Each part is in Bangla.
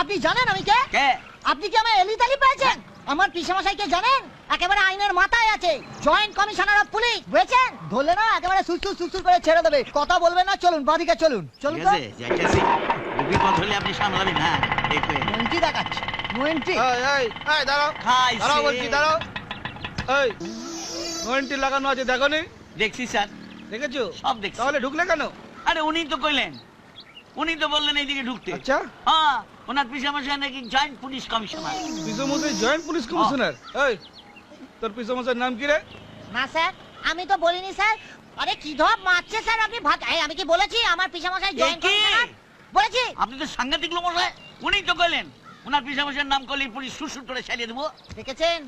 আপনি জানেন আমি কে? আপনি কি আমার এলিতালি পেয়েছেন? আমার পিসেমশাইকে জানেন? একেবারে আইনের মাথায় আছে, জয়েন্ট কমিশনার অফ পুলিশ, বুঝেছেন? ধরলে না একেবারে সুসুর করে ছেড়ে দেবে। কথা বলবেন না, চলুন বাদিকে চলুন। চলুন তো। যাইতেছি, বিপদ হলে আপনি সামলাবেন। হ্যাঁ দেখবেন। নোয়েন্টি দেখাচ্ছে, নোয়েন্টি। এই দাঁড়াও, দাঁড়াও বলছি, দাঁড়াও। এই নোয়েন্টি লাগানো আছে, দেখো নি? দেখছি স্যার। দেখেছো? সব দেখছি। তাহলে ঢুকলে কেন? আরে উনি তো কইলেন, উনি তো বললেন এইদিকে ঢুকতে। আচ্ছা, হ্যাঁ, ওনার পিসেমশাই নাকি জয়েন্ট পুলিশ কমিশনার। পিসমশাই জয়েন্ট পুলিশ কমিশনার? এই তোর পিসমশাইয়ের নাম কি রে? না স্যার, আমি তো বলিনি স্যার। আরে কি ধপ মারছে স্যার আপনি? আমি কি বলেছি আমার পিসেমশাই জয়েন্ট কমিশনার? বলেছি? আপনি তো সাংঘাতিক লোক মশাই। উনি তো কইলেন ওনার পিসেমশাইয়ের নাম করলে পুলিশ সুসুর করে ছাড়িয়ে দেবো। দেখেছেন,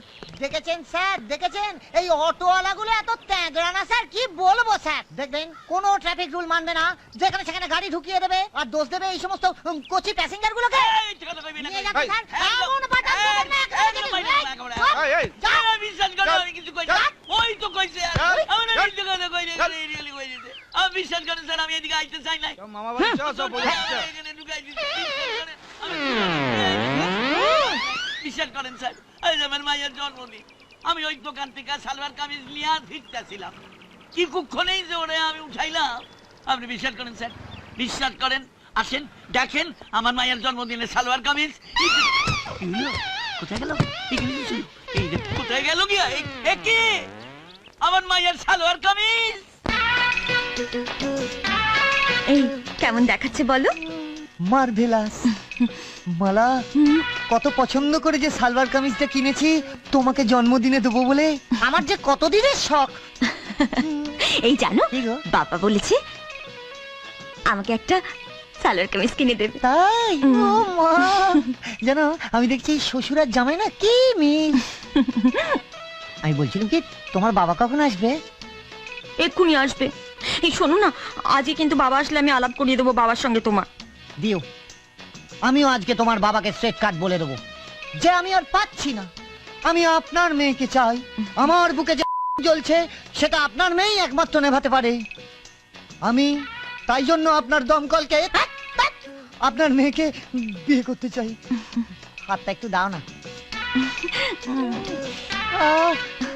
দেখেছেন স্যার, দেখেছেন? এই অটোওয়ালাগুলো এত ত্যাগরা না স্যার, কি বলবো স্যার। দেখবেন কোনো ট্রাফিক রুল মানবে না, যেখানে সেখানে গাড়ি ঢুকিয়ে দেবে আর দোষ দেবে এই সমস্ত কচি প্যাসেঞ্জার গুলোকে। এই ঠিক কথা কইবি না। নিয়ে যাচ্ছে স্যার, এমন পাঠান দেবেন না একেবারে। বিশ্বাস করো আমি কিছু কইছি। ওই তো কইছে। আমি কিছু কথা কইনি, রিয়েলি কইছি। আমি বিশ্বাস করেন স্যার, আমি এদিকে আইতে চাই নাই। মামা বাড়ি যাও, সব বলে দিচ্ছে। এখানে ঢুকাই দিছি। বিশ্বাস করেন স্যার, এই যে আমার মায়ের জন্মদিন, আমি ওই দোকান থেকে সালোয়ার কামিজ নিয়ে ফিরতেছিলাম, কি কুক্ষণেই যে ওরে আমি উঠাইলাম। আপনি বিশ্বাস করেন স্যার, বিশ্বাস করেন। আসেন দেখেন আমার মায়ের জন্মদিনে সালোয়ার কামিজ। কোথায় গেল? কোথায় গেল গিয়া? কি আমার মায়ের সালোয়ার কামিজ? এই কেমন দেখাচ্ছে বলো? মার্ভেলাস। মালা কত পছন্দ করে যে সালোয়ার কামিজটা কিনেছি তোমাকে জন্মদিনে দেবো বলে, আমার যে কতদিনের শখ। এই জানো, কি গো? বাবা বলেছে আমাকে একটা সালোয়ার কামিজ কিনে দেবে। তাই? ও মা, জানো আমি দেখছি শ্বশুর আর জামাই না কি মিল। আমি বলছিলাম কি, তোমার বাবা কখন আসবে? এক্ষুনি আসবে। এই শোনো না, আজকে কিন্তু বাবা আসলে আমি আলাপ করিয়ে দেবো বাবার সঙ্গে তোমার। দিও, আমিও আজকে তোমার বাবাকে স্ট্রেট কাট বলে দেবো যে আমি আর পাচ্ছি না, আমি আপনার মেয়েকে চাই। আমার বুকে যে জ্বলছে সেটা আপনার মেয়েই একমাত্র নেভাতে পারে। আমি তাই জন্য আপনার দমকলকে, আপনার মেয়েকে বিয়ে করতে চাই। হাতটা একটু দাও না।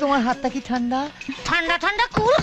তোমার হাতটা কি ঠান্ডা? ঠান্ডা ঠান্ডা কুল